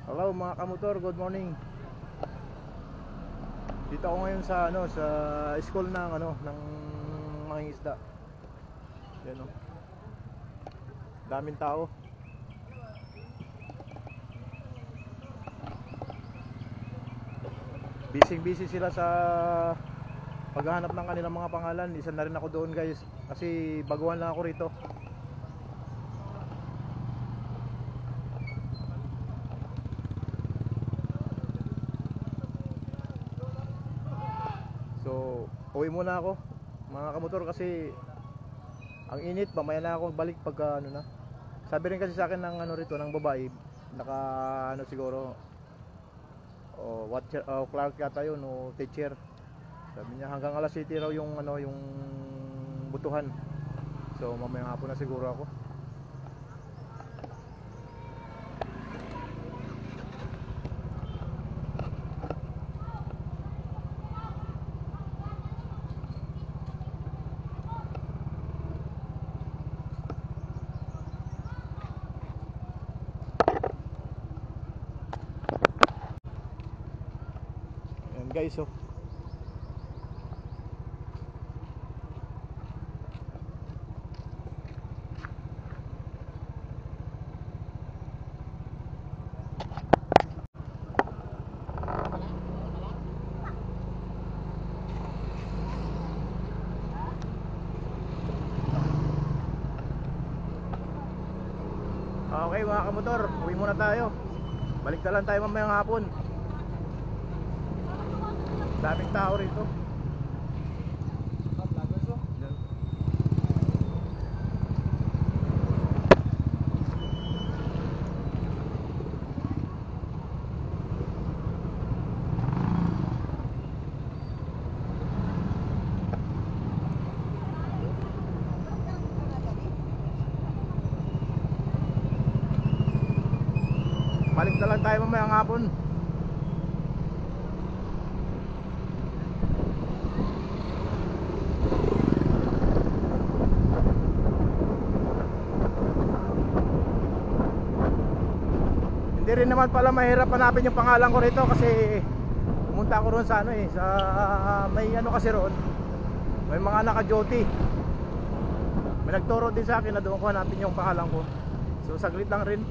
Hello mga kamotor, good morning. Dito ako ngayon sa sa school ng mangingisda. Yan oh. Daming tao. Busy sila sa paghahanap ng kanilang mga pangalan. Isa na rin ako doon, guys, kasi baguhan lang ako rito. So, uwi muna ako mga kamotor kasi ang init. Mamaya na ako balik pagka na. Sabi rin kasi sa akin ng rito ng babae, naka siguro watcher, Clark yata yun o teacher. Sabi niya hanggang alas 7 raw yung yung butuhan. So mamaya hapon na siguro ako. Ayan guys oh. Okay mga kamotor, uwi muna tayo. Balik na lang tayo mamayang hapon. Daming tao rito. Yan. Balik na lang tayo mamayang hapon. Hindi rin naman pala mahirap hanapin yung pangalan ko rito kasi pumunta ako roon sa sa may kasi roon. May mga naka-duty. May nagturo din sa akin na doon ko hanapin yung pangalan ko. So saglit lang rin.